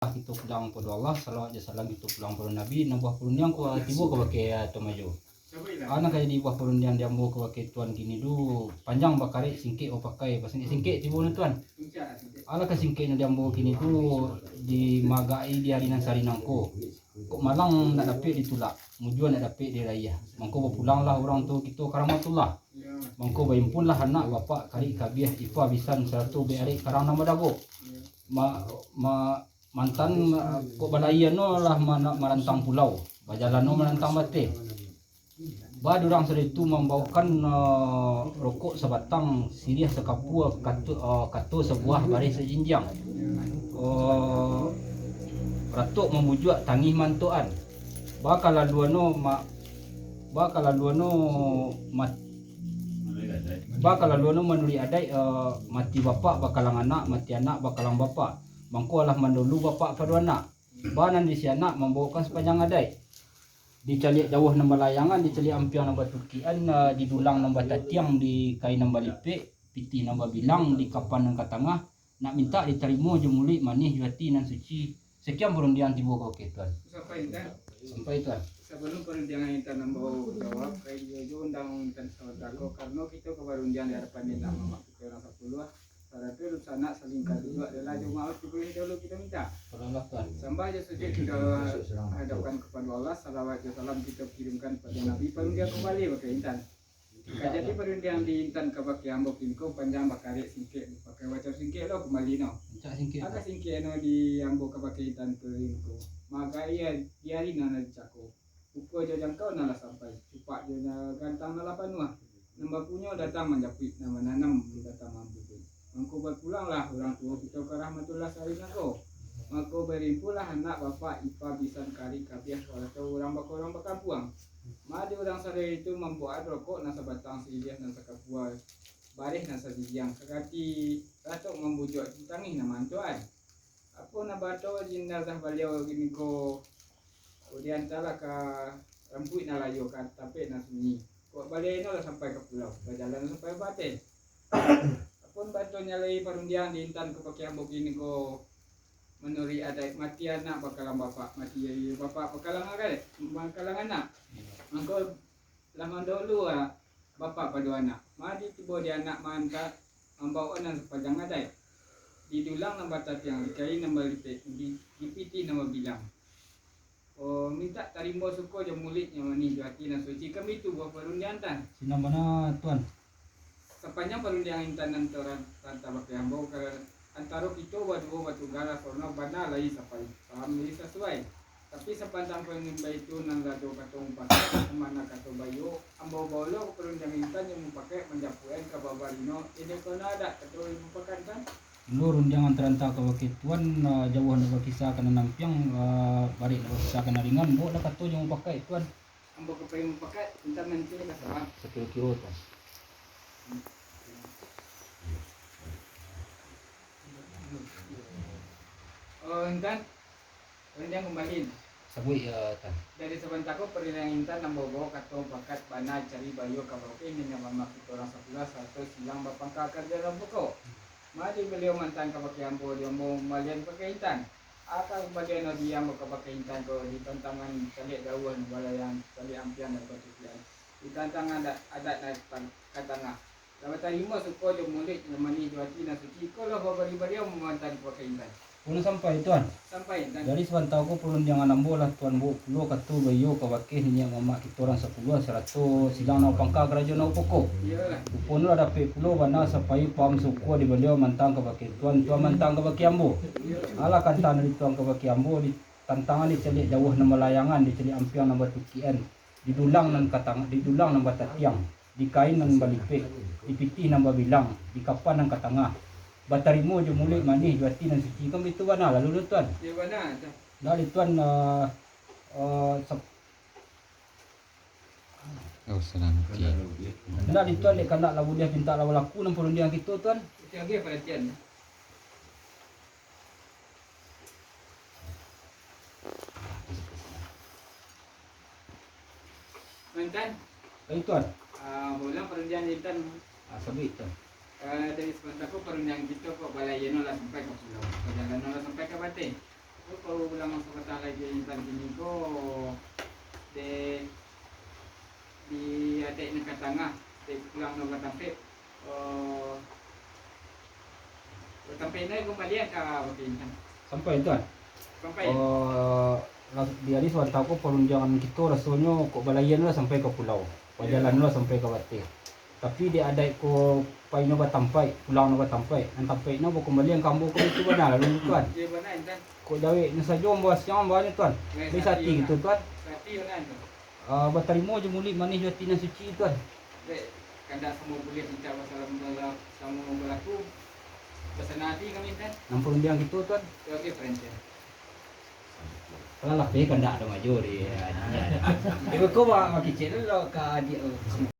Kita pulang pada Allah, salawat dan salam kita pulang pada Nabi, nambah perundian ko tibo ko pakai tomajo. Anak kaya di buah perundian dia mau ko pakai tuan gini dulu panjang bakare singkit o pakai pas singkit tibo na tuan. Anak ka singkit na dia mau gini dulu di magai di harinan sarinang ko. Kok malang nak dapat ditulak, mujuan nak dapat di raya. Mangko pulanglah orang tu kita karamatullah. Mangko bayimpun lah anak bapak kari kabiah ipa bisan 100 beari karang nama dago. Mantan kok balaian no lah merantang pulau, bajalan no merantang bate. Ba durang sore itu membawakan rokok sebatang siriah sekapua kato sebuah baris sejinjang. Ratuk membujuk tangih mantuan. Bakal laluano menuri adai mati bapak bakalang anak, mati anak bakalang bapak. Mangko alah mandulu bapak pada anak. Banan di si anak membawakan sepanjang adai. Dicaliak jauh nambah layangan, dicaliak ampiang nambah tukian, didulang nambah tatiang, di kain nambah lipik, piti nambah bilang, di kapan nang katangah. Nak minta diterima jemuli manih juati nan suci. Sekian perundian tiba kau ke tuan. Sampai tuan. Sebelum perundian kita nambah jawab kayak jojo undang dan saudaraku karena kita ke perundian di hadapan ini nama kita orang 10. Pada itu sana saling kadu adalah jemaah boleh dulu kita minta. Sampai aja saja kita hadapkan kepada Allah, salawat dan salam kita kirimkan pada Nabi perundian kembali pakai intan. Jadi perundian di intan ke pakai ambok inko panjang bakare singkit pakai wajar singkit lo kembali no. Agak singkit no di ambok ke pakai intan ke inko. Maka ia diari nana dicako. Uko aja jangkau nala sampai. Cepat je gantang nala panua. Nambah punya datang menjapit nama nanam datang mampu. Mangko berpulanglah orang tua kita ke rahmatullah saringan ko. Mangko berimpulah anak bapak ipa bisan kari kabiah atau orang bakapuang. Madi orang sare itu membuat rokok nasa batang siliah nasa kapuai. Baris nasa dijang sekati ratok membujuk tangih nama antuan. Aku na bato jenazah beliau gini ko. Kemudian tala ke rambut na layo kan tapi na sunyi. Kok balik no sampai ke pulau, berjalan sampai Bate. Pun batonya lagi perundian di intan ke pakai ambok ini ko menuri adat mati anak bakalang bapak mati bapak bakalang anak. Mangko lama dulu bapak pada anak. Madi tiba di anak manta membawa anak sepanjang adat. Didulang nama tatiang dikain nama lipik dipiti nama bilang. Oh minta tarimbo suko je mulitnya mani juati na suci kami tu buah perundian tan. Sina mana tuan? Sepanjang perundian intan antara pakai ambau ke antara kita berdua batu gara karena bana lagi sampai paham ini sesuai. Tapi sepanjang perundian itu nang rado katong pakai kemana kato bayu ambau bolo perundian intan yang pakai menjapuan ke babarino ini kena ada kato merupakan kan? Lu rundiang antara ke wakil tuan jauh nak kisah kena nampiang balik nak kisah kena ringan bo dah kato yang pakai tuan. Ambau kepengen pakai intan nanti ka sama. 1 kilo tuan. Oh intan perundian kembali. Sabui tan. Dari sebentarku perundian intan nambah bawa kato bakat bana cari bayu kabaroke ini nama kita orang 11 atau silang bapang kakak dalam buku. Madi beliau mantan kapake ambo dia mau malian pakai intan. Akan bagian dia mau pakai intan ko di tantangan salik daun walayan salik ampian dan batukian. Di tantangan ada naik katanga. Dapat terima suko je mulik nemani juati na suci ko lo bari-bari mantan pakai intan. Pun sampai tuan. Sampai intan. Dari sebantau ko pulun jangan ambo lah tuan bu pulo katu bayo kawake ni mama kita orang 10 100 silang na pangka kerajaan na pokok. Iyalah. Pun ada pe pulo bana sapai pam suko di beliau mantang kawake tuan mantang kawake ambo. Ala kantan di tuan kawake ambo di tantangan di celik jauh nama layangan di celik ampiang nama tukian didulang nan katang didulang nambah tatiang di kain nan balipik di piti nambah bilang di kapan nan katangah batarimo je mulik manih juati nan suci kam itu bana lalu tuan. Ya bana. Dari tuan salam. Dari tuan dek kena lagu dia minta lagu laku nang perundian kita tuan. Lagi perhatian. Mantan. Baik tuan. Ulang perundian intan. Sabit tuan. Dari sebentarku perundian kita kok balai lah sampai ke pulau. Perjalanan lah sampai ke Bate. Kalau bilang masuk kata lagi intan gini kok di ada ini ke tengah, di pulang nomor sampai sampai ini kembali ke intan. Sampai tuan. Sampai. Dia ni suara tahu perundangan kita rasanya kok balayan lah sampai ke pulau. Jalan lah sampai ke Batir. Tapi dia ada ko pai no batampai, pulang no batampai. Ang tampai no bo kembali ang kambo ko itu benar lalu tuan. Dia benar intan. Ko dawe na sa jom bos yang banyak tuan. Bisa ti gitu tuan. Sati benar intan. Batarimo je muli manis jati na suci tuan. Dek, kanda semua boleh minta wasalam dalam sama berlaku. Pesan hati kami intan. Nang perundangan gitu tuan. Okey friend. Kalau lah kan tak ada maju dia. Ibu ko ba makikita lo ka dia